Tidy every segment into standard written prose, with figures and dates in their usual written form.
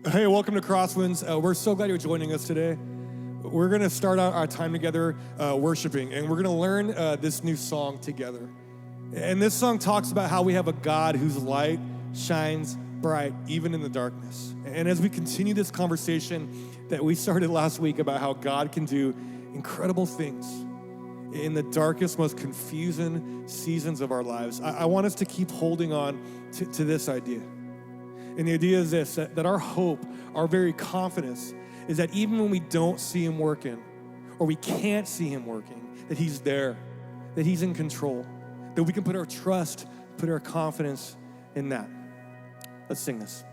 Hey, welcome to Crosswinds. We're so glad you're joining us today. We're going to start out our time together worshiping, and we're going to learn this new song together. And this song talks about how we have a God whose light shines bright even in the darkness. And as we continue this conversation that we started last week about how God can do incredible things in the darkest, most confusing seasons of our lives, I want us to keep holding on to this idea. And the idea is this, that our hope, our very confidence, is that even when we don't see him working, or we can't see him working, that he's there, that he's in control, that we can put our trust, put our confidence in that. Let's sing this.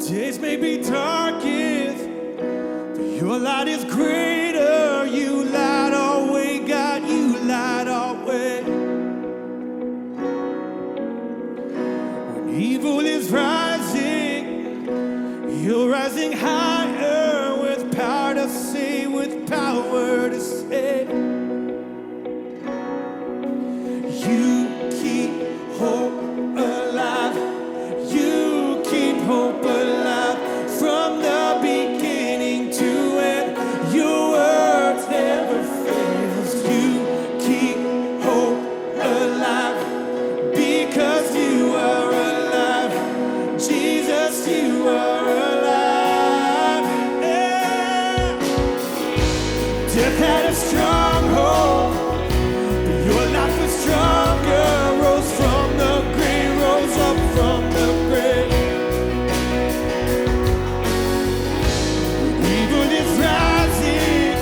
Days may be darkest, but your light is greater. You light our way, God, you light our way. When evil is rising, you're rising higher with power to save, with power to save. You keep hope alive. You keep hope alive from the beginning to end. Your word never fails. You keep hope alive because you are alive. Jesus, you are alive. Yeah. Death had a stronghold, but your life was stronger. Rose from the grave, rose up from the grave. Evil is rising,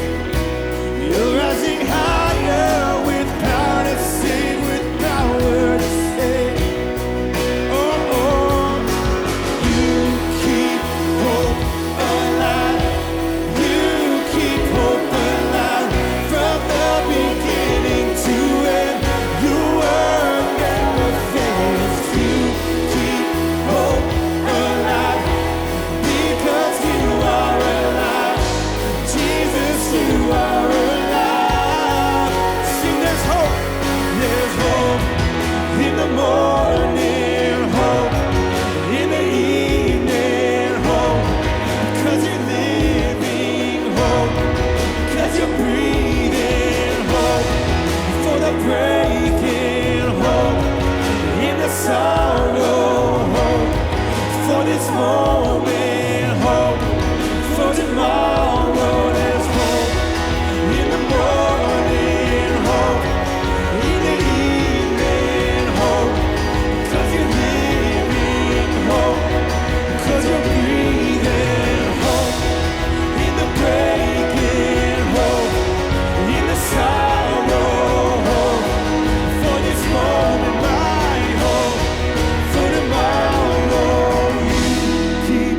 you're rising higher with power to save, with power to save. Oh, oh, you keep hope alive. You keep hope alive from the beginning to end. Your word never fails. You keep hope alive because you are alive. Jesus, you are alive. Sing, there's hope. There's hope in the morning, hope in the evening, hope because you're living, hope because you're breathing, hope for the breaking, hope in the sorrow, hope for this moment, hope for tomorrow. There's hope in the morning, hope in the evening, hope because you're living, hope because you're breathing, hope in the breaking, hope in the sorrow, hope for this moment, my hope for tomorrow. You keep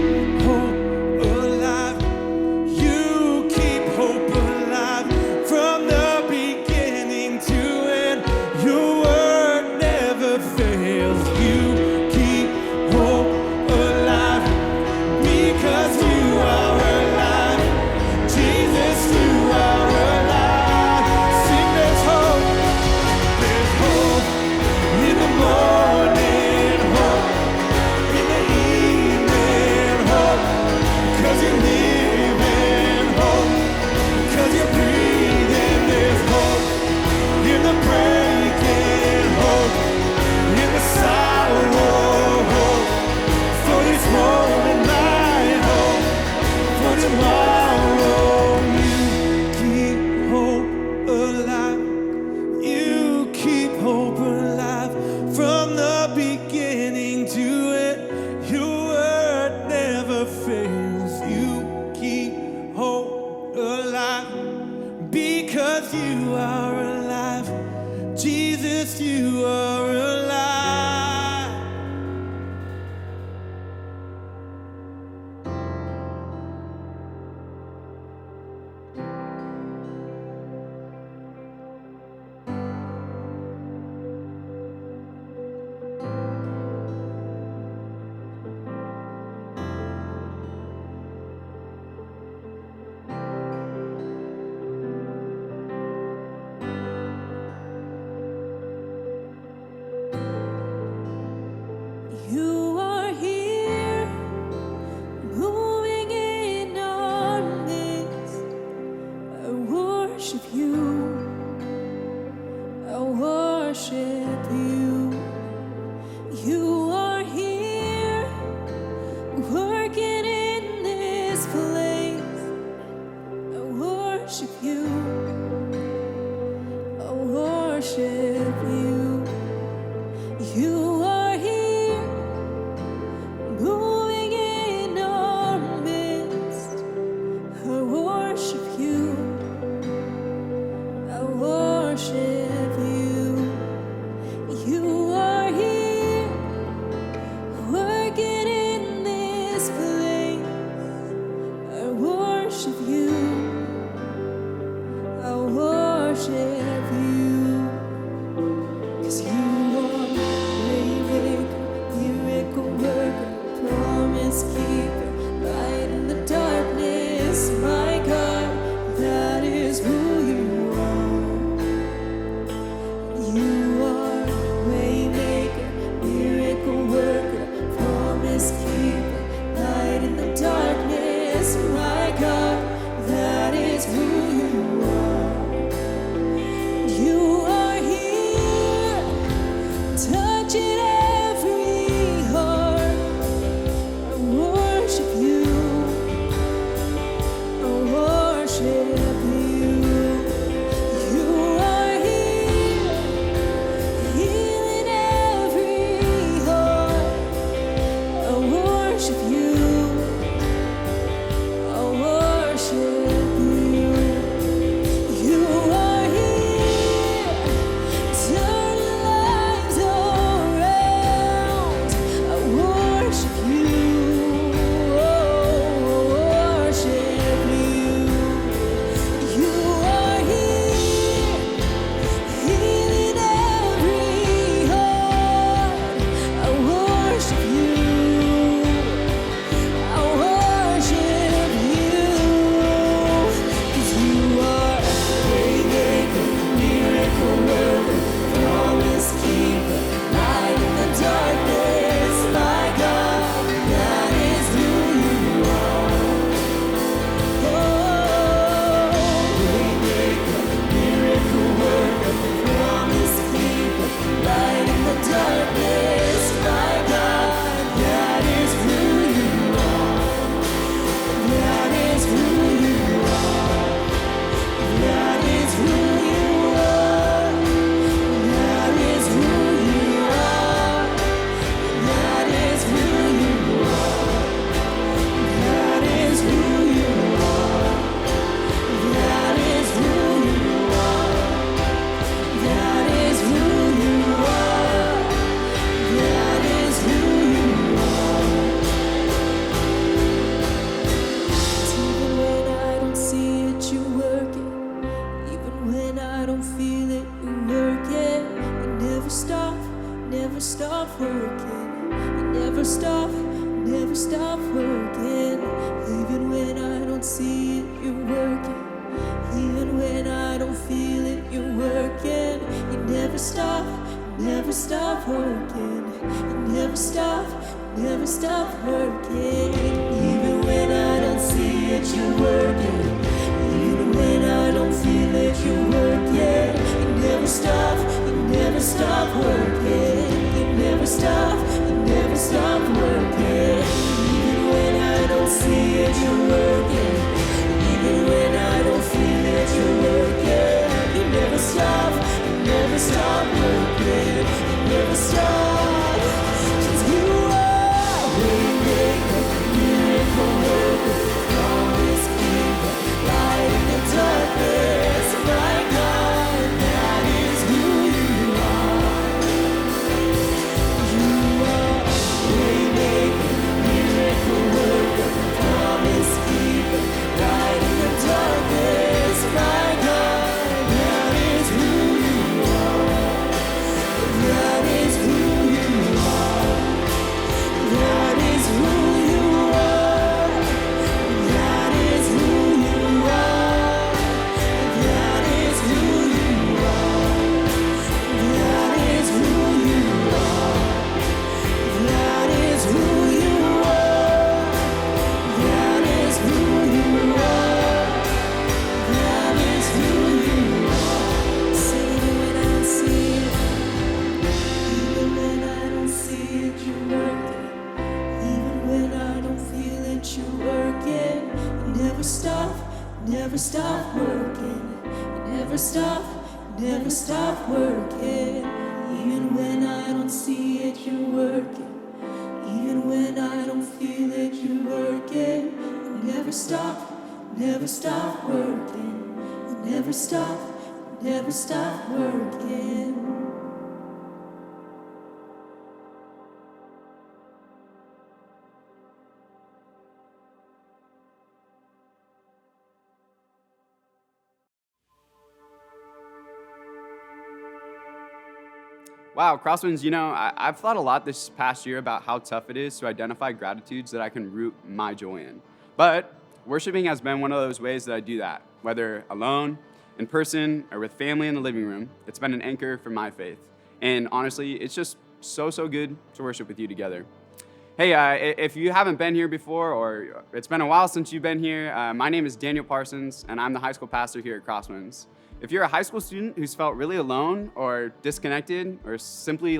never stop working. Even when I don't see it, you're working. Even when I don't feel it, you're working. You never stop working. You never stop working. Even when I don't see it, you're working. Even when I don't feel it, you're working. You never stop working. You never stop working. Even when I don't see it, you're working. Even when I don't feel it, you're working. You never stop working. You never stop. 'Cause you are waymaker, miracle worker, promise keeper, light in the darkness. My God, that is who you are. You are waymaker, miracle worker, promise keeper, light in the darkness. My God, that is who you are. That is who you are. That is who you are. That is who you are. That is who you are. That is who you are. That is who you are. That is who you are. That is who you are. Say it when I don't see it. Even when I don't see it, you're working. Even when I don't feel it, you're working. You never stop working. You never stop working. Even when I don't see it, you're working. Even when I don't feel it, you're working. You never stop working. You never stop working. Wow, Crosswinds, I've thought a lot this past year about how tough it is to identify gratitudes that I can root my joy in. But worshiping has been one of those ways that I do that, whether alone, in person, or with family in the living room. It's been an anchor for my faith. And honestly, it's just so good to worship with you together. Hey, if you haven't been here before, or it's been a while since you've been here, my name is Daniel Parsons, and I'm the high school pastor here at Crosswinds. If you're a high school student who's felt really alone or disconnected or simply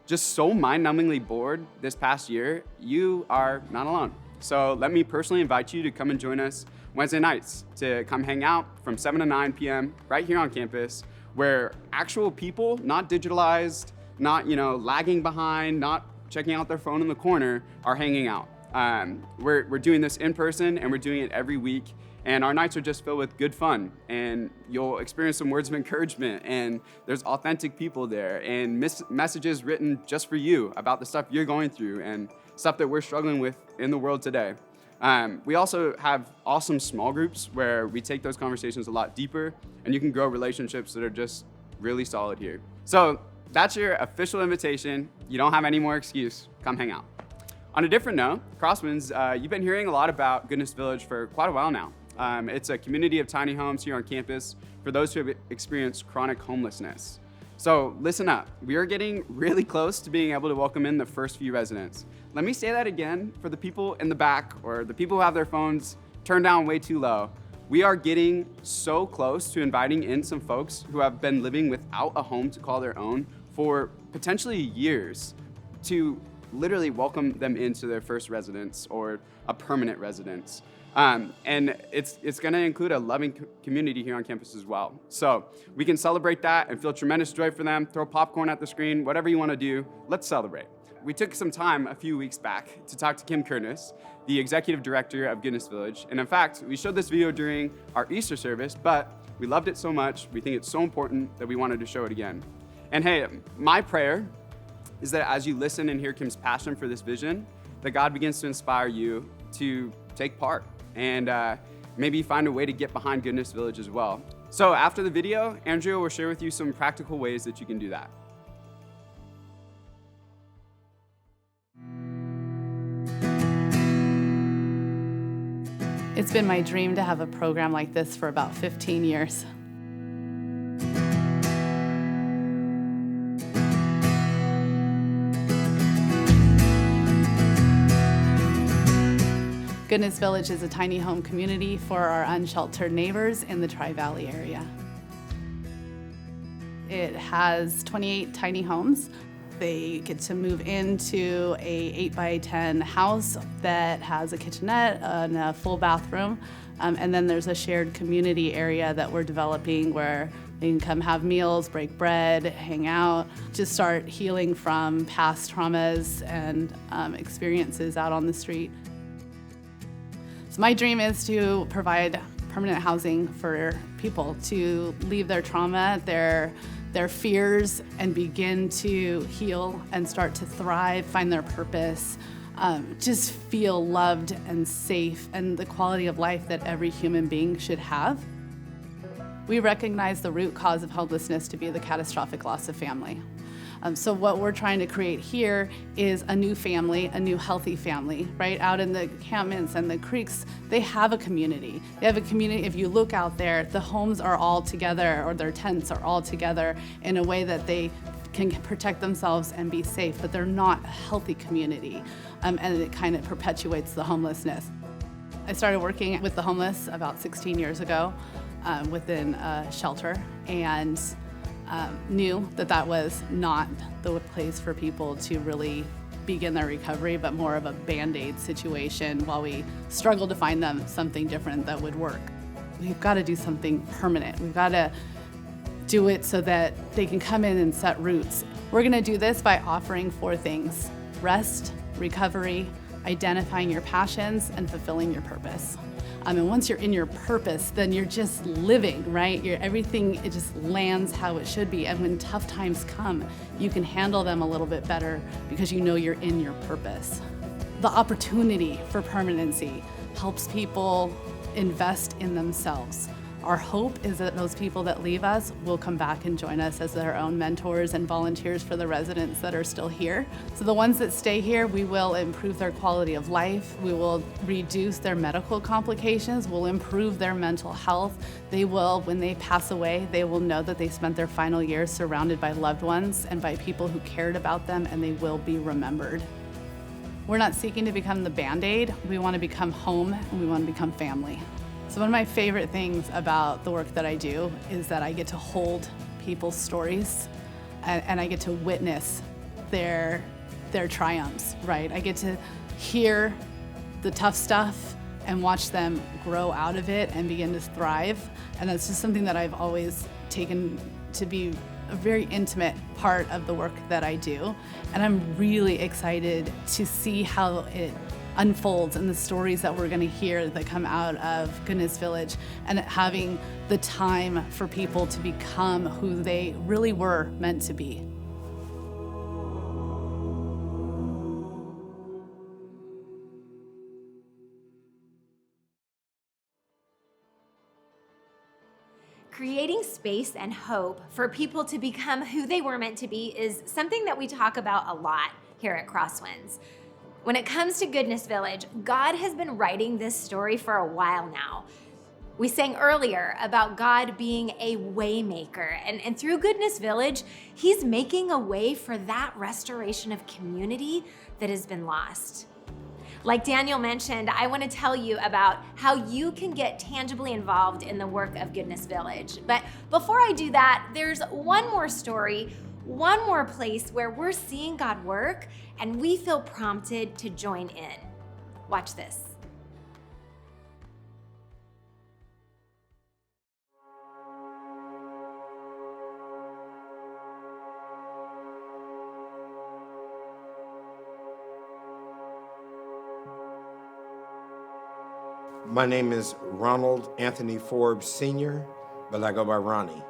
just so mind-numbingly bored this past year, you are not alone. So let me personally invite you to come and join us Wednesday nights to come hang out from 7 to 9 p.m. right here on campus, where actual people, not digitalized, not lagging behind, not checking out their phone in the corner, are hanging out. We're doing this in person, and we're doing it every week. And our nights are just filled with good fun, and you'll experience some words of encouragement, and there's authentic people there, and messages written just for you about the stuff you're going through and stuff that we're struggling with in the world today. We also have awesome small groups where we take those conversations a lot deeper, and you can grow relationships that are just really solid here. So that's your official invitation. You don't have any more excuse. Come hang out. On a different note, Crosswinds, you've been hearing a lot about Goodness Village for quite a while now. It's a community of tiny homes here on campus for those who have experienced chronic homelessness. So listen up, we are getting really close to being able to welcome in the first few residents. Let me say that again for the people in the back or the people who have their phones turned down way too low. We are getting so close to inviting in some folks who have been living without a home to call their own for potentially years, to literally welcome them into their first residence or a permanent residence. And it's going to include a loving community here on campus as well. So we can celebrate that and feel tremendous joy for them, throw popcorn at the screen, whatever you want to do, let's celebrate. We took some time a few weeks back to talk to Kim Curtis, the executive director of Goodness Village. And in fact, we showed this video during our Easter service, but we loved it so much, we think it's so important that we wanted to show it again. And hey, my prayer is that as you listen and hear Kim's passion for this vision, that God begins to inspire you to take part and maybe find a way to get behind Goodness Village as well. So after the video, Andrea will share with you some practical ways that you can do that. It's been my dream to have a program like this for about 15 years. Goodness Village is a tiny home community for our unsheltered neighbors in the Tri-Valley area. It has 28 tiny homes. They get to move into a 8x10 house that has a kitchenette and a full bathroom. And then there's a shared community area that we're developing where they can come have meals, break bread, hang out, just start healing from past traumas and experiences out on the street. So my dream is to provide permanent housing for people to leave their trauma, their fears, and begin to heal and start to thrive, find their purpose, just feel loved and safe, and the quality of life that every human being should have. We recognize the root cause of homelessness to be the catastrophic loss of family. So what we're trying to create here is a new family, a new healthy family, right? Out in the encampments and the creeks, they have a community. They have a community. If you look out there, the homes are all together, or their tents are all together in a way that they can protect themselves and be safe, but they're not a healthy community, and it kind of perpetuates the homelessness. I started working with the homeless about 16 years ago within a shelter, and knew that that was not the place for people to really begin their recovery, but more of a Band-Aid situation while we struggle to find them something different that would work. We've got to do something permanent. We've got to do it so that they can come in and set roots. We're going to do this by offering 4 things: rest, recovery, identifying your passions, and fulfilling your purpose. And once you're in your purpose, then you're just living, right? Everything, it just lands how it should be. And when tough times come, you can handle them a little bit better because you know you're in your purpose. The opportunity for permanency helps people invest in themselves. Our hope is that those people that leave us will come back and join us as their own mentors and volunteers for the residents that are still here. So the ones that stay here, we will improve their quality of life. We will reduce their medical complications. We'll improve their mental health. They will, when they pass away, they will know that they spent their final years surrounded by loved ones and by people who cared about them, and they will be remembered. We're not seeking to become the Band-Aid. We want to become home, and we want to become family. So one of my favorite things about the work that I do is that I get to hold people's stories and I get to witness their triumphs, right? I get to hear the tough stuff and watch them grow out of it and begin to thrive. And that's just something that I've always taken to be a very intimate part of the work that I do. And I'm really excited to see how it unfolds and the stories that we're going to hear that come out of Goodness Village, and having the time for people to become who they really were meant to be. Creating space and hope for people to become who they were meant to be is something that we talk about a lot here at Crosswinds. When it comes to Goodness Village, God has been writing this story for a while now. We sang earlier about God being a way maker, and through Goodness Village, He's making a way for that restoration of community that has been lost. Like Daniel mentioned, I want to tell you about how you can get tangibly involved in the work of Goodness Village. But before I do that, there's one more story, one more place where we're seeing God work and we feel prompted to join in. Watch this. My name is Ronald Anthony Forbes Sr., but I go by Ronnie.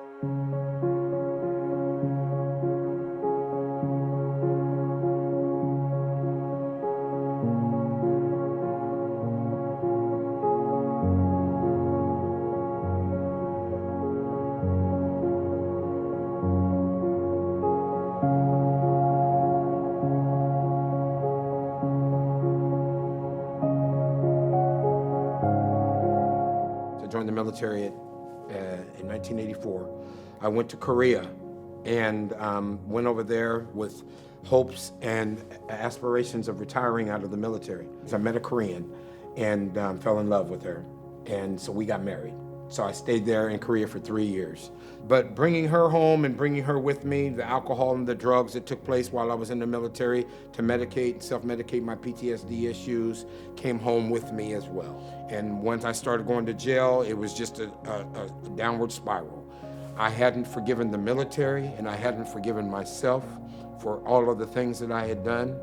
the military in 1984. I went to Korea and went over there with hopes and aspirations of retiring out of the military. So I met a Korean and fell in love with her. And so we got married. So I stayed there in Korea for 3 years. But bringing her home and bringing her with me, the alcohol and the drugs that took place while I was in the military to medicate and self-medicate my PTSD issues came home with me as well. And once I started going to jail, it was just a downward spiral. I hadn't forgiven the military and I hadn't forgiven myself for all of the things that I had done.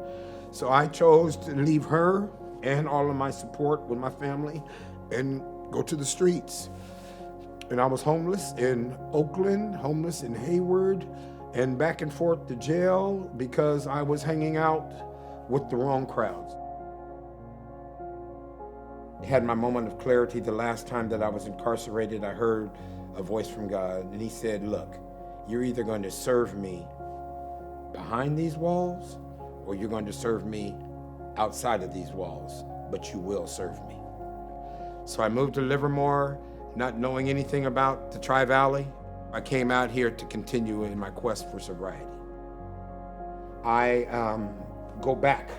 So I chose to leave her and all of my support with my family and go to the streets. And I was homeless in Oakland, homeless in Hayward, and back and forth to jail because I was hanging out with the wrong crowds. I had my moment of clarity the last time that I was incarcerated. I heard a voice from God, and he said, look, you're either going to serve me behind these walls, or you're going to serve me outside of these walls, but you will serve me. So I moved to Livermore, not knowing anything about the Tri-Valley. I came out here to continue in my quest for sobriety. I go back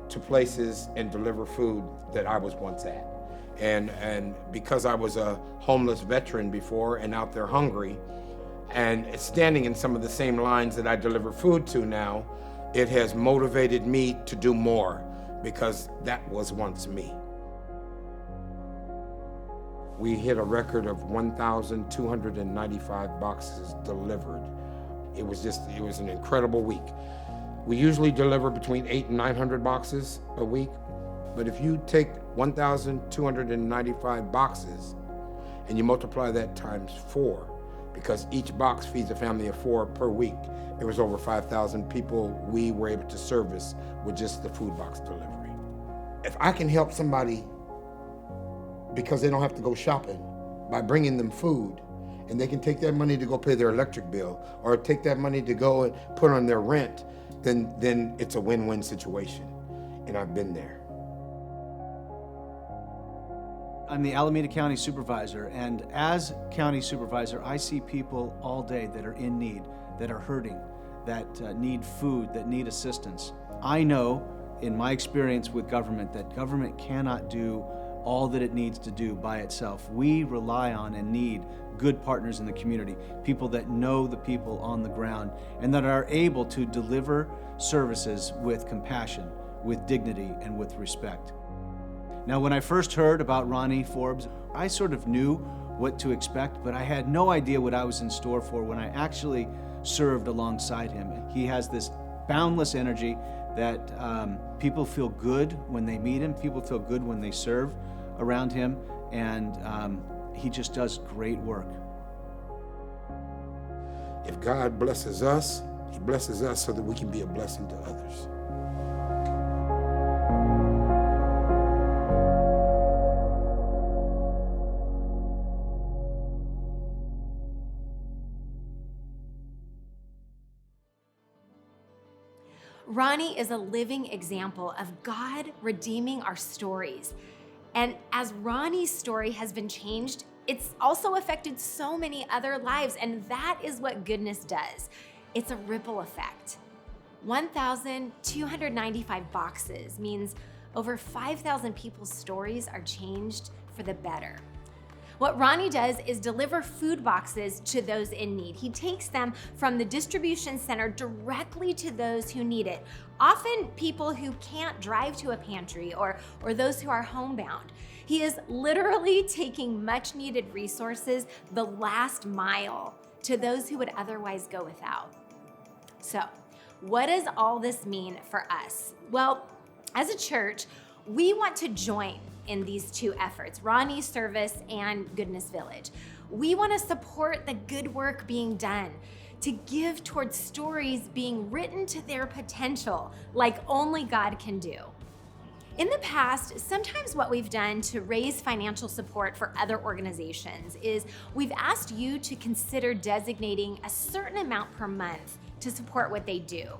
to places and deliver food that I was once at. And because I was a homeless veteran before and out there hungry, and standing in some of the same lines that I deliver food to now, it has motivated me to do more because that was once me. We hit a record of 1,295 boxes delivered. It was an incredible week. We usually deliver between 800 and 900 boxes a week, but if you take 1,295 boxes and you multiply that times 4, because each box feeds a family of 4 per week, it was over 5,000 people we were able to service with just the food box delivery. If I can help somebody because they don't have to go shopping by bringing them food, and they can take that money to go pay their electric bill or take that money to go and put on their rent, then it's a win-win situation. And I've been there. I'm the Alameda County Supervisor, and as County Supervisor, I see people all day that are in need, that are hurting, that need food, that need assistance. I know, in my experience with government, that government cannot do all that it needs to do by itself. We rely on and need good partners in the community, people that know the people on the ground and that are able to deliver services with compassion, with dignity, and with respect. Now, when I first heard about Ronnie Forbes, I sort of knew what to expect, but I had no idea what I was in store for when I actually served alongside him. He has this boundless energy that people feel good when they meet him, people feel good when they serve around him, and he just does great work. If God blesses us, he blesses us so that we can be a blessing to others. Ronnie is a living example of God redeeming our stories. And as Ronnie's story has been changed, it's also affected so many other lives, and that is what goodness does. It's a ripple effect. 1,295 boxes means over 5,000 people's stories are changed for the better. What Ronnie does is deliver food boxes to those in need. He takes them from the distribution center directly to those who need it, often people who can't drive to a pantry or those who are homebound. He is literally taking much needed resources the last mile to those who would otherwise go without. So, what does all this mean for us? Well, as a church, we want to join in these two efforts, Ronnie's service and Goodness Village. We want to support the good work being done, to give towards stories being written to their potential like only God can do. In the past, sometimes what we've done to raise financial support for other organizations is we've asked you to consider designating a certain amount per month to support what they do.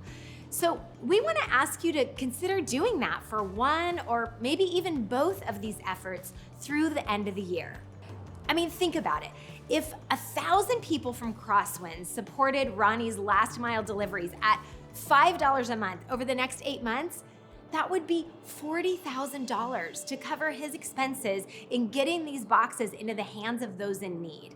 So we want to ask you to consider doing that for one or maybe even both of these efforts through the end of the year. I mean, think about it. If 1,000 people from Crosswinds supported Ronnie's last mile deliveries at $5 a month over the next 8 months, that would be $40,000 to cover his expenses in getting these boxes into the hands of those in need.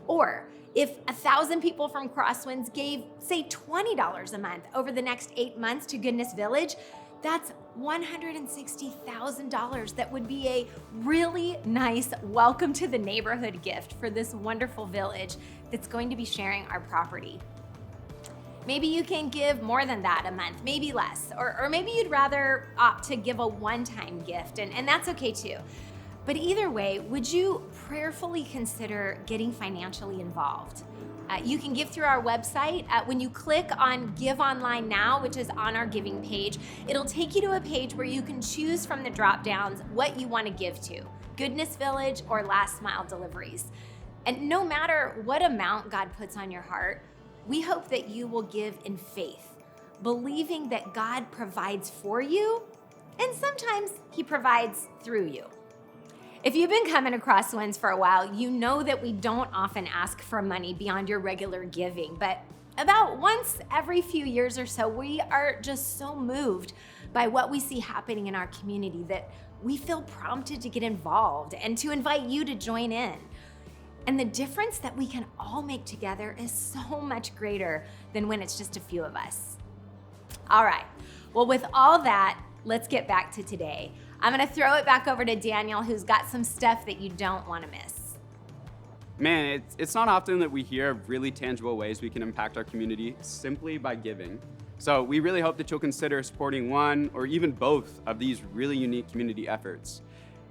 Or if 1,000 people from Crosswinds gave, say, $20 a month over the next 8 months to Goodness Village, that's $160,000 that would be a really nice welcome to the neighborhood gift for this wonderful village that's going to be sharing our property. Maybe you can give more than that a month, maybe less, or maybe you'd rather opt to give a one-time gift, and that's okay too. But either way, would you prayerfully consider getting financially involved? You can give through our website. When you click on Give Online Now, which is on our giving page, it'll take you to a page where you can choose from the drop downs what you want to give to, Goodness Village or Last Mile Deliveries. And no matter what amount God puts on your heart, we hope that you will give in faith, believing that God provides for you, and sometimes He provides through you. If you've been coming across Crosswinds for a while, you know that we don't often ask for money beyond your regular giving, but about once every few years or so, we are just so moved by what we see happening in our community that we feel prompted to get involved and to invite you to join in. And the difference that we can all make together is so much greater than when it's just a few of us. All right, well, with all that, let's get back to today. I'm gonna throw it back over to Daniel, who's got some stuff that you don't wanna miss. Man, it's not often that we hear of really tangible ways we can impact our community simply by giving. So we really hope that you'll consider supporting one or even both of these really unique community efforts.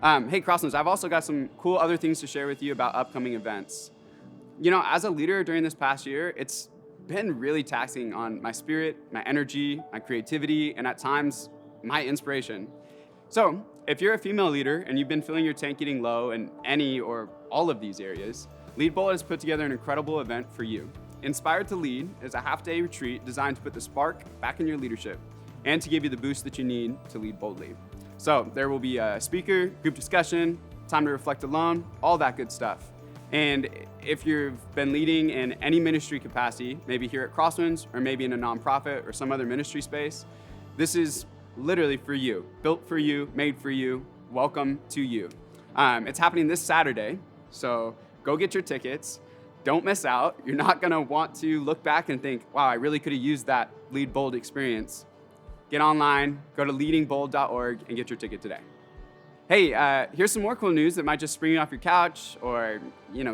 Hey, Crosslands, I've also got some cool other things to share with you about upcoming events. You know, as a leader during this past year, it's been really taxing on my spirit, my energy, my creativity, and at times, my inspiration. So, if you're a female leader and you've been feeling your tank getting low in any or all of these areas, Lead Bold has put together an incredible event for you. Inspired to Lead is a half-day retreat designed to put the spark back in your leadership and to give you the boost that you need to lead boldly. So, there will be a speaker, group discussion, time to reflect alone, all that good stuff. And if you've been leading in any ministry capacity, maybe here at Crosswinds or maybe in a nonprofit or some other ministry space, this is literally for you, built for you, made for you, welcome to you. It's happening this Saturday, so go get your tickets. Don't miss out. You're not gonna want to look back and think, wow, I really could have used that Lead Bold experience. Get online, go to leadingbold.org and get your ticket today. Hey, here's some more cool news that might just spring you off your couch or,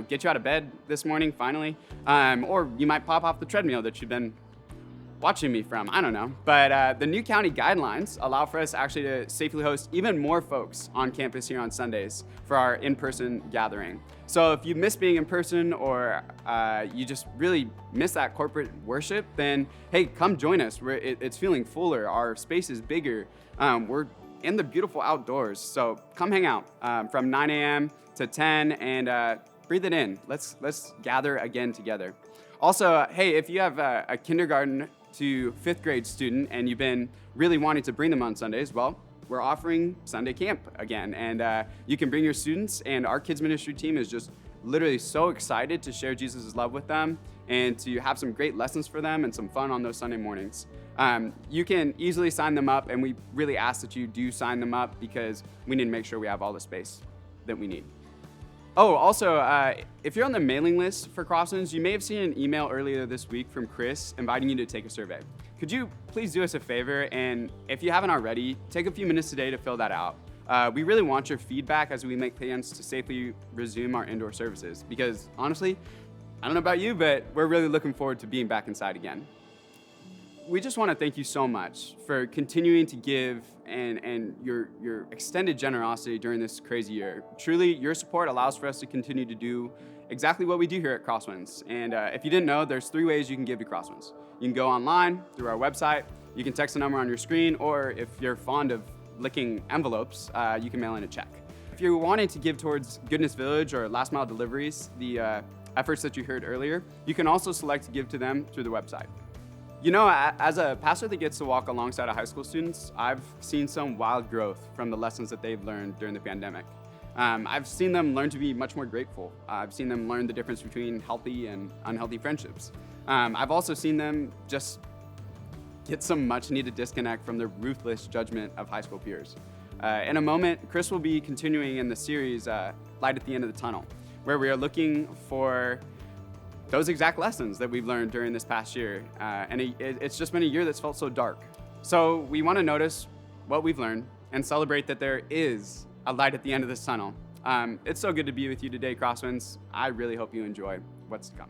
get you out of bed this morning finally. Or you might pop off the treadmill that you've been watching me from, I don't know. But the new county guidelines allow for us actually to safely host even more folks on campus here on Sundays for our in-person gathering. So if you miss being in person or you just really miss that corporate worship, then hey, come join us. It's feeling fuller, our space is bigger. We're in the beautiful outdoors, so come hang out from 9 a.m. to 10 and breathe it in. Let's gather again together. Also, hey, if you have a kindergarten to 5th grade student and you've been really wanting to bring them on Sundays, well, we're offering Sunday camp again. And you can bring your students, and our kids ministry team is just literally so excited to share Jesus' love with them and to have some great lessons for them and some fun on those Sunday mornings. You can easily sign them up, and we really ask that you do sign them up because we need to make sure we have all the space that we need. Oh, also, if you're on the mailing list for Crosslands, you may have seen an email earlier this week from Chris inviting you to take a survey. Could you please do us a favor, and if you haven't already, take a few minutes today to fill that out. We really want your feedback as we make plans to safely resume our indoor services because honestly, I don't know about you, but we're really looking forward to being back inside again. We just want to thank you so much for continuing to give and your extended generosity during this crazy year. Truly, your support allows for us to continue to do exactly what we do here at Crosswinds. And if you didn't know, there's 3 ways you can give to Crosswinds. You can go online through our website, you can text the number on your screen, or if you're fond of licking envelopes, you can mail in a check. If you're wanting to give towards Goodness Village or Last Mile Deliveries, the efforts that you heard earlier, you can also select to give to them through the website. You know, as a pastor that gets to walk alongside of high school students, I've seen some wild growth from the lessons that they've learned during the pandemic. I've seen them learn to be much more grateful. I've seen them learn the difference between healthy and unhealthy friendships. I've also seen them just get some much needed disconnect from the ruthless judgment of high school peers. In a moment, Chris will be continuing in the series, Light at the End of the Tunnel, where we are looking for those exact lessons that we've learned during this past year. And it's just been a year that's felt so dark. So we want to notice what we've learned and celebrate that there is a light at the end of this tunnel. It's so good to be with you today, Crosswinds. I really hope you enjoy what's to come.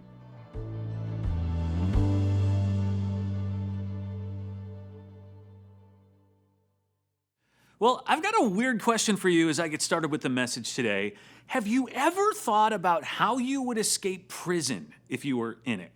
Well, I've got a weird question for you as I get started with the message today. Have you ever thought about how you would escape prison if you were in it?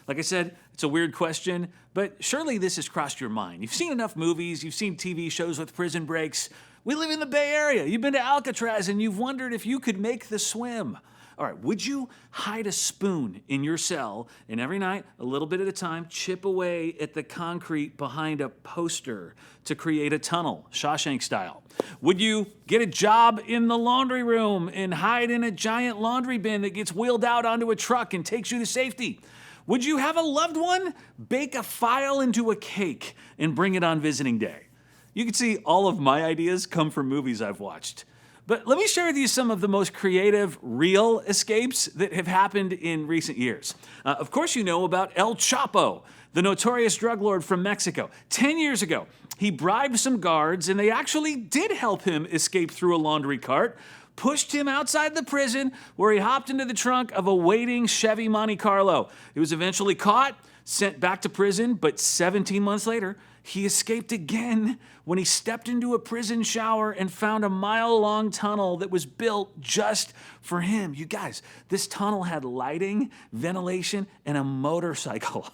Like I said, it's a weird question, but surely this has crossed your mind. You've seen enough movies, you've seen TV shows with prison breaks. We live in the Bay Area. You've been to Alcatraz and you've wondered if you could make the swim. All right, would you hide a spoon in your cell and every night, a little bit at a time, chip away at the concrete behind a poster to create a tunnel, Shawshank style? Would you get a job in the laundry room and hide in a giant laundry bin that gets wheeled out onto a truck and takes you to safety? Would you have a loved one bake a file into a cake and bring it on visiting day? You can see all of my ideas come from movies I've watched. But let me share with you some of the most creative, real escapes that have happened in recent years. Of course, you know about El Chapo, the notorious drug lord from Mexico. 10 years ago, he bribed some guards, and they actually did help him escape through a laundry cart, pushed him outside the prison, where he hopped into the trunk of a waiting Chevy Monte Carlo. He was eventually caught, sent back to prison, but 17 months later, he escaped again when he stepped into a prison shower and found a mile-long tunnel that was built just for him. You guys, this tunnel had lighting, ventilation, and a motorcycle.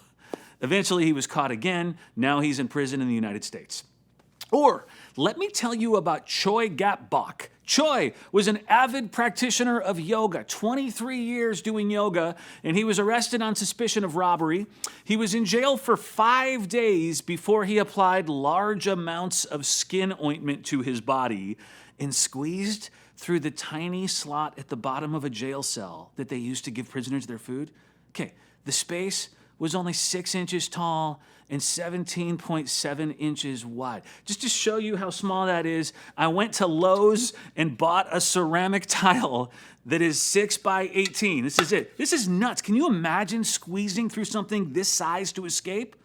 Eventually, he was caught again. Now he's in prison in the United States. Or let me tell you about Choi Gap-bok. Choi was an avid practitioner of yoga, 23 years doing yoga, and he was arrested on suspicion of robbery. He was in jail for 5 days before he applied large amounts of skin ointment to his body and squeezed through the tiny slot at the bottom of a jail cell that they used to give prisoners their food. Okay, the space was only 6 inches tall and 17.7 inches wide. Just to show you how small that is, I went to Lowe's and bought a ceramic tile that is 6 by 18. This is it. This is nuts. Can you imagine squeezing through something this size to escape?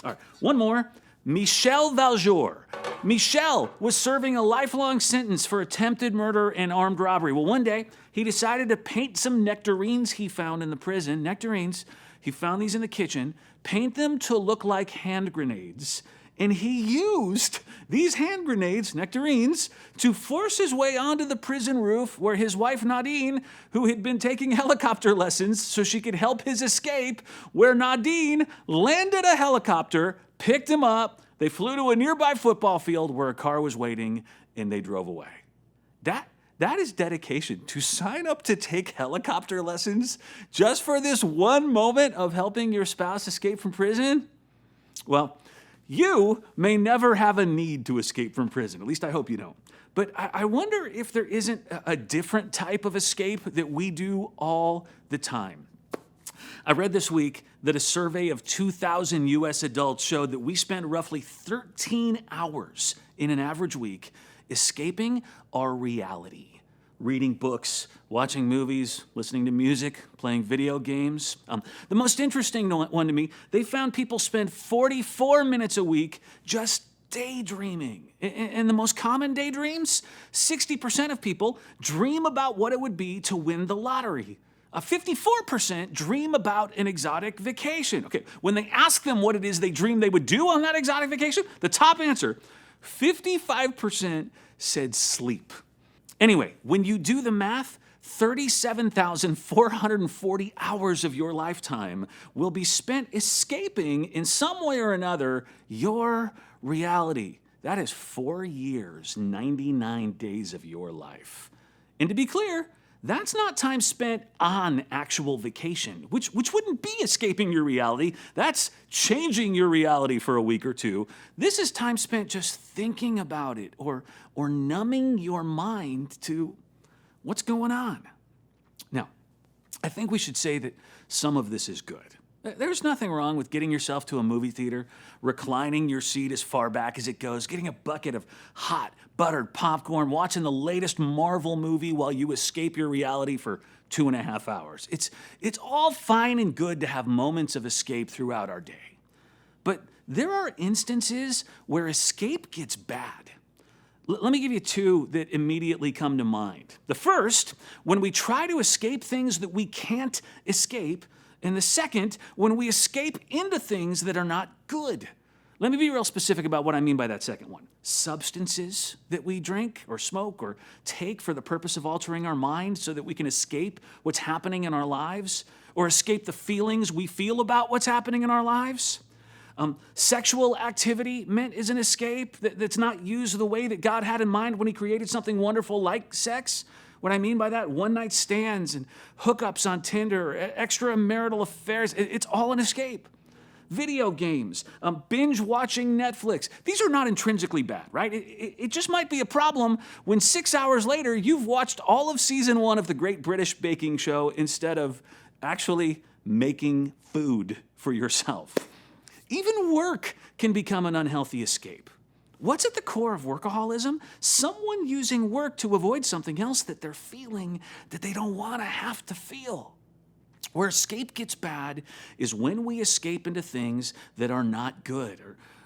All right, one more. Michel Valjour. Michel was serving a lifelong sentence for attempted murder and armed robbery. Well, one day, he decided to paint some nectarines he found in the prison. Nectarines. He found these in the kitchen, paint them to look like hand grenades, and he used these hand grenades, nectarines, to force his way onto the prison roof where his wife Nadine, who had been taking helicopter lessons so she could help his escape, where Nadine landed a helicopter, picked him up, they flew to a nearby football field where a car was waiting, and they drove away. That is dedication, to sign up to take helicopter lessons just for this one moment of helping your spouse escape from prison? Well, you may never have a need to escape from prison. At least I hope you don't. But I wonder if there isn't a different type of escape that we do all the time. I read this week that a survey of 2,000 U.S. adults showed that we spend roughly 13 hours in an average week escaping our reality. Reading books, watching movies, listening to music, playing video games. The most interesting one to me, they found people spend 44 minutes a week just daydreaming. And the most common daydreams, 60% of people dream about what it would be to win the lottery. 54% dream about an exotic vacation. Okay, when they ask them what it is they dream they would do on that exotic vacation, the top answer, 55% said sleep. Anyway, when you do the math, 37,440 hours of your lifetime will be spent escaping in some way or another your reality. That is 4 years, 99 days of your life. And to be clear, that's not time spent on actual vacation, which wouldn't be escaping your reality. That's changing your reality for a week or two. This is time spent just thinking about it or numbing your mind to What's going on? Now, I think we should say that some of this is good. There's nothing wrong with getting yourself to a movie theater, reclining your seat as far back as it goes, getting a bucket of hot, buttered popcorn, watching the latest Marvel movie while you escape your reality for 2.5 hours. It's all fine and good to have moments of escape throughout our day. But there are instances where escape gets bad. Let me give you two that immediately come to mind. The first, when we try to escape things that we can't escape, and the second, when we escape into things that are not good. Let me be real specific about what I mean by that second one. Substances that we drink or smoke or take for the purpose of altering our mind so that we can escape what's happening in our lives or escape the feelings we feel about what's happening in our lives. Sexual activity meant as an escape that's not used the way that God had in mind when he created something wonderful like sex. What I mean by that, one-night stands and hookups on Tinder, extramarital affairs, it's all an escape. Video games, binge-watching Netflix. These are not intrinsically bad, right? It just might be a problem when 6 hours later you've watched all of season 1 of the Great British Baking Show instead of actually making food for yourself. Even work can become an unhealthy escape. What's at the core of workaholism? Someone using work to avoid something else that they're feeling that they don't want to have to feel. Where escape gets bad is when we escape into things that are not good,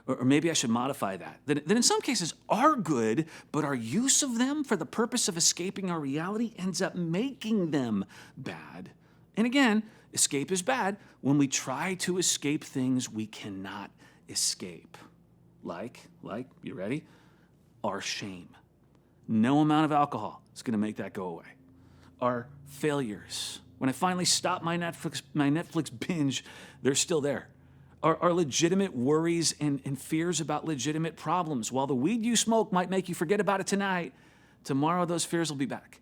or maybe I should modify that in some cases are good, but our use of them for the purpose of escaping our reality ends up making them bad. And again, escape is bad when we try to escape things we cannot escape. Like, you ready? Our shame. No amount of alcohol is going to make that go away. Our failures. When I finally stop my Netflix binge, they're still there. Our legitimate worries and fears about legitimate problems. While the weed you smoke might make you forget about it tonight, tomorrow those fears will be back.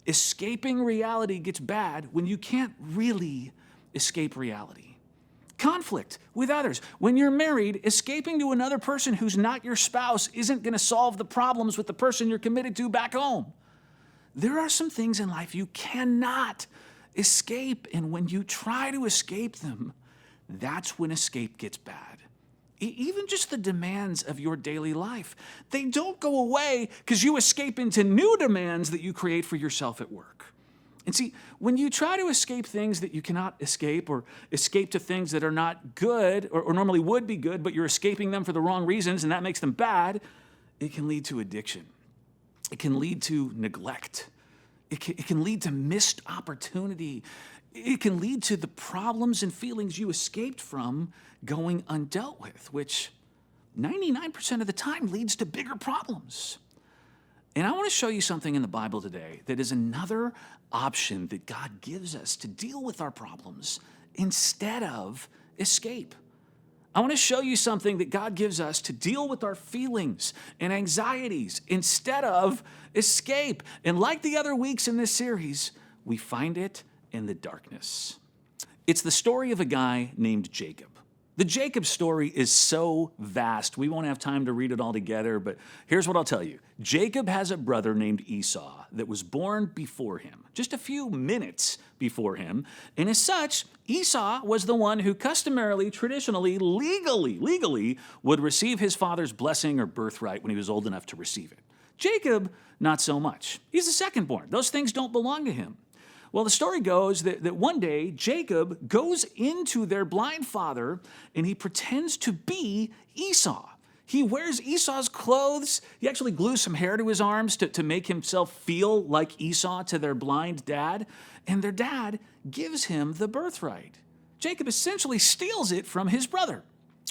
Escaping reality gets bad when you can't really escape reality. Conflict with others. When you're married, escaping to another person who's not your spouse isn't going to solve the problems with the person you're committed to back home. There are some things in life you cannot escape, and when you try to escape them, that's when escape gets bad. Even just the demands of your daily life, they don't go away because you escape into new demands that you create for yourself at work. And see, when you try to escape things that you cannot escape or escape to things that are not good or normally would be good, but you're escaping them for the wrong reasons and that makes them bad, it can lead to addiction. It can lead to neglect. It can lead to missed opportunity. It can lead to the problems and feelings you escaped from going undealt with, which 99% of the time leads to bigger problems. And I want to show you something in the Bible today that is another option that God gives us to deal with our problems instead of escape. I want to show you something that God gives us to deal with our feelings and anxieties instead of escape. And like the other weeks in this series, we find it in the darkness. It's the story of a guy named Jacob. The Jacob story is so vast, we won't have time to read it all together, but here's what I'll tell you. Jacob has a brother named Esau that was born before him, just a few minutes before him, and as such, Esau was the one who customarily, traditionally, legally would receive his father's blessing or birthright when he was old enough to receive it. Jacob, not so much. He's the second born. Those things don't belong to him. Well, the story goes that one day, Jacob goes into their blind father and he pretends to be Esau. He wears Esau's clothes. He actually glues some hair to his arms to make himself feel like Esau to their blind dad. And their dad gives him the birthright. Jacob essentially steals it from his brother.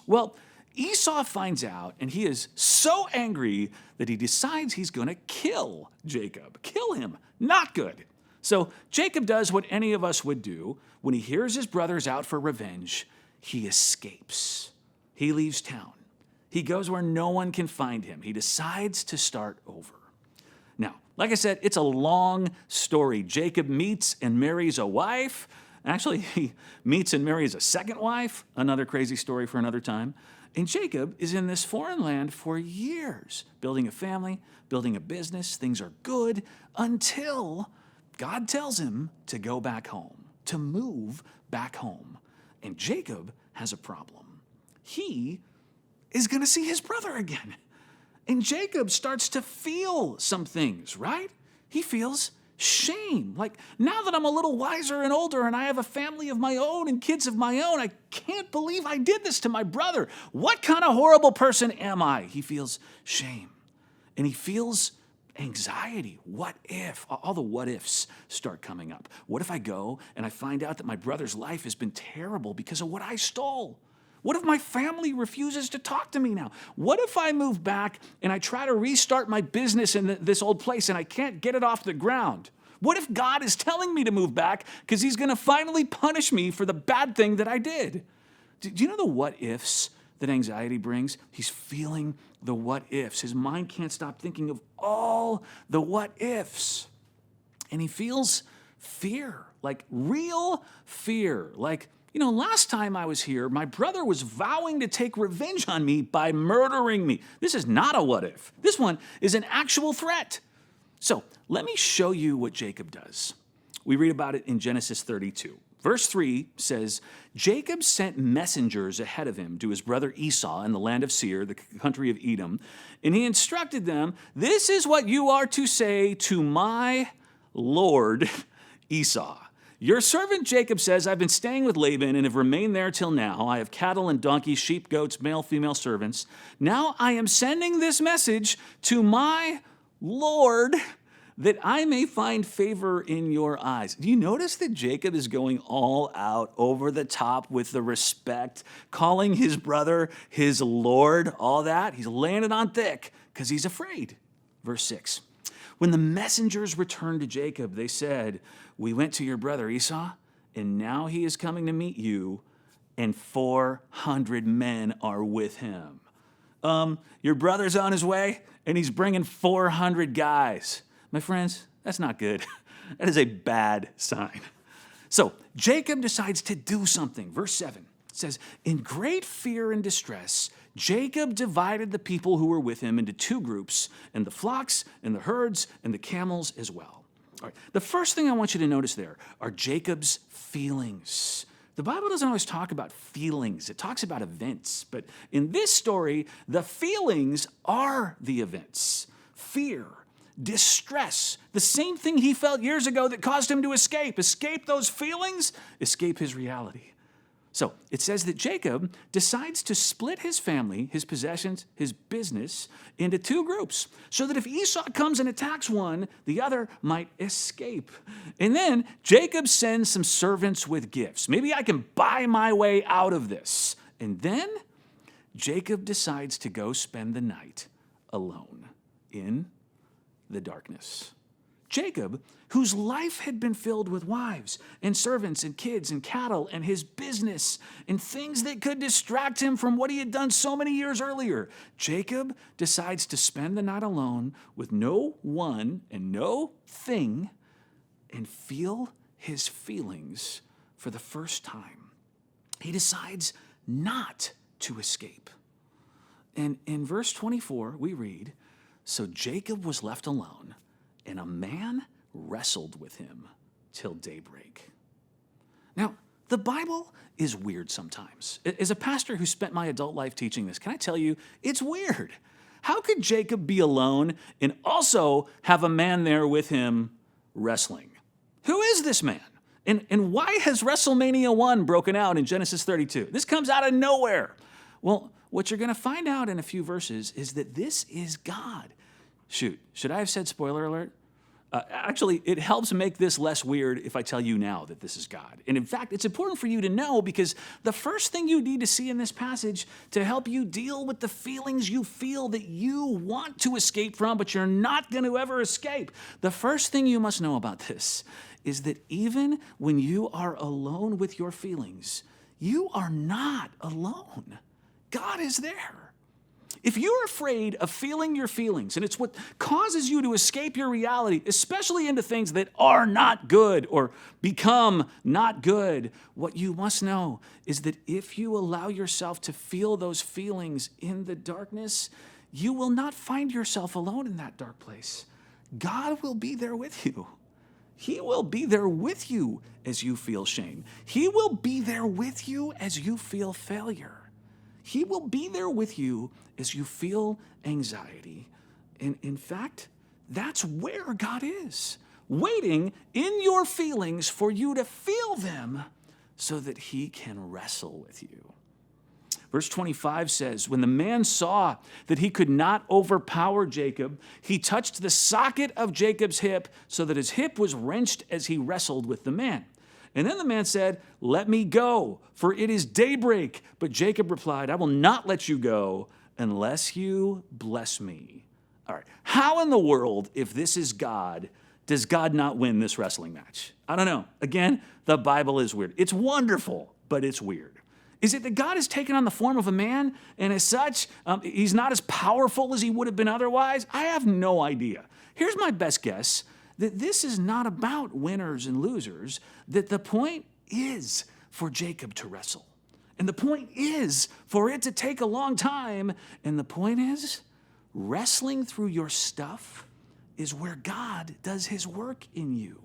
Well, Esau finds out and he is so angry that he decides he's going to kill Jacob. Kill him. Not good. So Jacob does what any of us would do. When he hears his brother's out for revenge, he escapes. He leaves town. He goes where no one can find him. He decides to start over. Now, like I said, it's a long story. Jacob meets and marries a wife. Actually, he meets and marries a second wife. Another crazy story for another time. And Jacob is in this foreign land for years, building a family, building a business. Things are good until God tells him to go back home, to move back home. And Jacob has a problem. He is going to see his brother again. And Jacob starts to feel some things, right? He feels shame. Like, now that I'm a little wiser and older and I have a family of my own and kids of my own, I can't believe I did this to my brother. What kind of horrible person am I? He feels shame. And he feels anxiety. What if? All the what ifs start coming up. What if I go and I find out that my brother's life has been terrible because of what I stole? What if my family refuses to talk to me now? What if I move back and I try to restart my business in this old place and I can't get it off the ground? What if God is telling me to move back because he's going to finally punish me for the bad thing that I did? Do you know the what ifs that anxiety brings? He's feeling the what ifs. His mind can't stop thinking of all the what ifs. And he feels fear, like real fear. Like, last time I was here, my brother was vowing to take revenge on me by murdering me. This is not a what if. This one is an actual threat. So let me show you what Jacob does. We read about it in Genesis 32. Verse 3 says, Jacob sent messengers ahead of him to his brother Esau in the land of Seir, the country of Edom, and he instructed them, this is what you are to say to my lord Esau. Your servant Jacob says, I've been staying with Laban and have remained there till now. I have cattle and donkeys, sheep, goats, male, female servants. Now I am sending this message to my Lord that I may find favor in your eyes. Do you notice that Jacob is going all out, over the top with the respect, calling his brother his Lord, all that? He's laying it on thick because he's afraid. Verse 6. When the messengers returned to Jacob, they said, we went to your brother Esau, and now he is coming to meet you, and 400 men are with him. Your brother's on his way, and he's bringing 400 guys. My friends, that's not good. That is a bad sign. So Jacob decides to do something. Verse 7 says, in great fear and distress, Jacob divided the people who were with him into two groups, and the flocks and the herds and the camels as well. All right, the first thing I want you to notice there are Jacob's feelings. The Bible doesn't always talk about feelings. It talks about events. But in this story, the feelings are the events. Fear, distress, the same thing he felt years ago that caused him to escape. Escape those feelings, escape his reality. So it says that Jacob decides to split his family, his possessions, his business into two groups so that if Esau comes and attacks one, the other might escape. And then Jacob sends some servants with gifts. Maybe I can buy my way out of this. And then Jacob decides to go spend the night alone in the darkness. Jacob, whose life had been filled with wives and servants and kids and cattle and his business and things that could distract him from what he had done so many years earlier, Jacob decides to spend the night alone with no one and no thing and feel his feelings for the first time. He decides not to escape. And in verse 24, we read, so Jacob was left alone, and a man wrestled with him till daybreak. Now, the Bible is weird sometimes. As a pastor who spent my adult life teaching this, can I tell you, it's weird. How could Jacob be alone and also have a man there with him wrestling? Who is this man? And why has WrestleMania 1 broken out in Genesis 32? This comes out of nowhere. Well, what you're going to find out in a few verses is that this is God. Shoot, should I have said spoiler alert? Actually, it helps make this less weird if I tell you now that this is God. And in fact, it's important for you to know because the first thing you need to see in this passage to help you deal with the feelings you feel that you want to escape from, but you're not going to ever escape, the first thing you must know about this is that even when you are alone with your feelings, you are not alone. God is there. If you're afraid of feeling your feelings, and it's what causes you to escape your reality, especially into things that are not good or become not good, what you must know is that if you allow yourself to feel those feelings in the darkness, you will not find yourself alone in that dark place. God will be there with you. He will be there with you as you feel shame. He will be there with you as you feel failure. He will be there with you as you feel anxiety. And in fact, that's where God is, waiting in your feelings for you to feel them so that he can wrestle with you. Verse 25 says, when the man saw that he could not overpower Jacob, he touched the socket of Jacob's hip so that his hip was wrenched as he wrestled with the man. And then the man said, let me go, for it is daybreak. But Jacob replied, I will not let you go unless you bless me. All right, how in the world, if this is God, does God not win this wrestling match? I don't know. Again, the Bible is weird. It's wonderful, but it's weird. Is it that God has taken on the form of a man, and as such, he's not as powerful as he would have been otherwise? I have no idea. Here's my best guess, that this is not about winners and losers, that the point is for Jacob to wrestle. And the point is for it to take a long time, and the point is, wrestling through your stuff is where God does his work in you.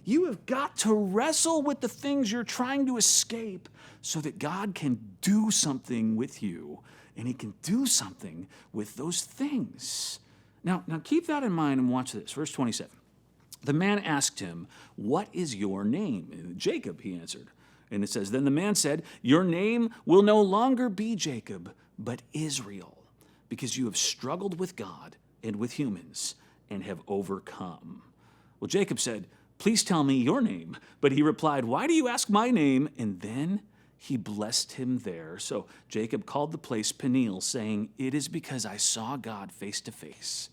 You have got to wrestle with the things you're trying to escape so that God can do something with you, and he can do something with those things. Now keep that in mind and watch this. Verse 27. The man asked him, what is your name? And Jacob, he answered. And it says, then the man said, your name will no longer be Jacob, but Israel, because you have struggled with God and with humans and have overcome. Well, Jacob said, please tell me your name. But he replied, why do you ask my name? And then he blessed him there. So Jacob called the place Peniel, saying, it is because I saw God face to face,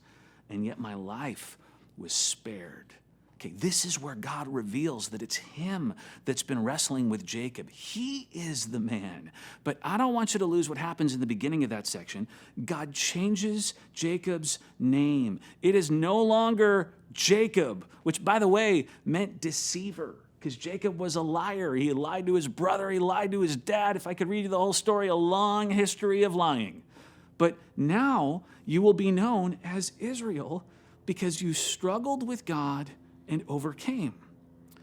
and yet my life was spared. Okay, this is where God reveals that it's him that's been wrestling with Jacob. He is the man. But I don't want you to lose what happens in the beginning of that section. God changes Jacob's name. It is no longer Jacob, which, by the way, meant deceiver, because Jacob was a liar. He lied to his brother. He lied to his dad. If I could read you the whole story, a long history of lying. But now you will be known as Israel because you struggled with God and overcame.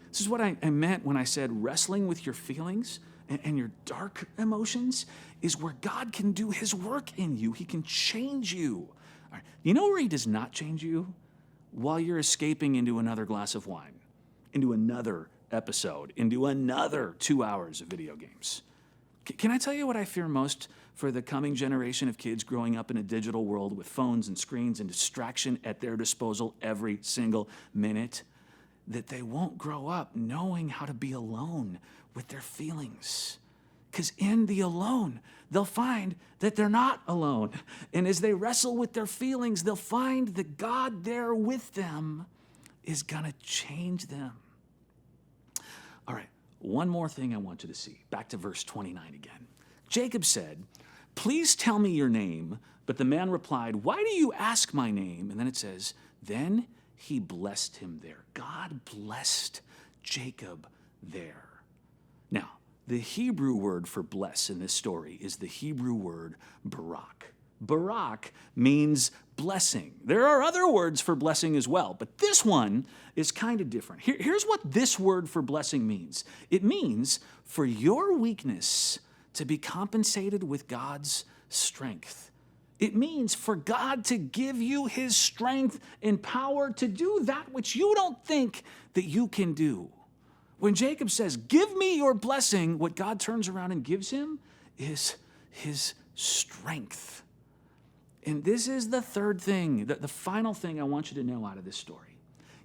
This is what I meant when I said wrestling with your feelings and your dark emotions is where God can do his work in you. He can change you. All right. You know where he does not change you? While you're escaping into another glass of wine, into another episode, into another 2 hours of video games. Can I tell you what I fear most for the coming generation of kids growing up in a digital world with phones and screens and distraction at their disposal every single minute? That they won't grow up knowing how to be alone with their feelings. Because in the alone, they'll find that they're not alone. And as they wrestle with their feelings, they'll find that God there with them is going to change them. All right, one more thing I want you to see. Back to verse 29 again. Jacob said, please tell me your name. But the man replied, why do you ask my name? And then it says, then he blessed him there. God blessed Jacob there. Now, the Hebrew word for bless in this story is the Hebrew word barak. Barak means blessing. There are other words for blessing as well, but this one is kind of different. Here's what this word for blessing means. It means for your weakness to be compensated with God's strength. It means for God to give you his strength and power to do that which you don't think that you can do. When Jacob says, give me your blessing, what God turns around and gives him is his strength. And this is the third thing, the final thing I want you to know out of this story.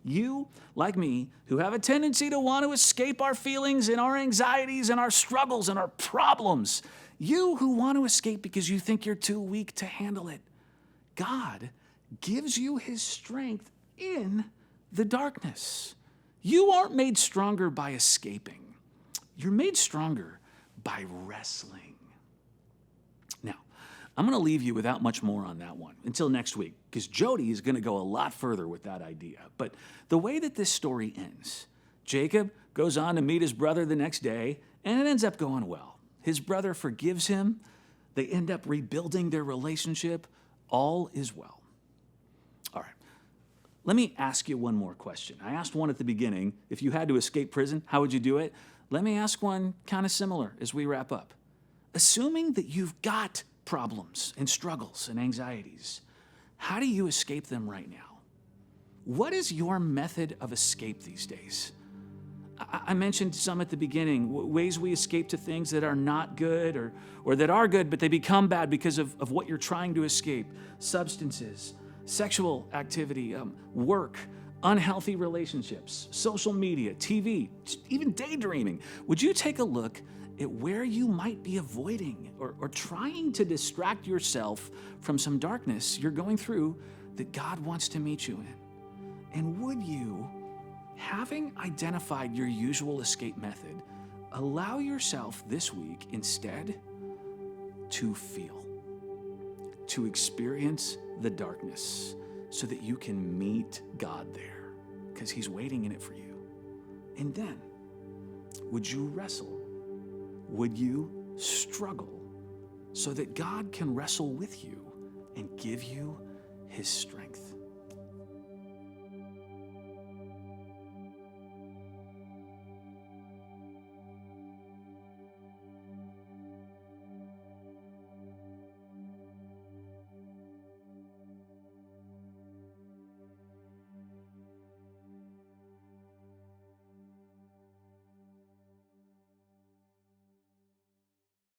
You, like me, who have a tendency to want to escape our feelings and our anxieties and our struggles and our problems, you who want to escape because you think you're too weak to handle it, God gives you his strength in the darkness. You aren't made stronger by escaping. You're made stronger by wrestling. Now, I'm going to leave you without much more on that one until next week, because Jody is going to go a lot further with that idea. But the way that this story ends, Jacob goes on to meet his brother the next day, and it ends up going well. His brother forgives him. They end up rebuilding their relationship. All is well. All right. Let me ask you one more question. I asked one at the beginning. If you had to escape prison, how would you do it? Let me ask one kind of similar as we wrap up. Assuming that you've got problems and struggles and anxieties, how do you escape them right now? What is your method of escape these days? I mentioned some at the beginning, ways we escape to things that are not good or that are good, but they become bad because of what you're trying to escape. Substances, sexual activity, work, unhealthy relationships, social media, TV, even daydreaming. Would you take a look at where you might be avoiding or trying to distract yourself from some darkness you're going through that God wants to meet you in? And would you, having identified your usual escape method, allow yourself this week instead to feel, to experience the darkness so that you can meet God there because He's waiting in it for you? And then, would you wrestle? Would you struggle so that God can wrestle with you and give you His strength?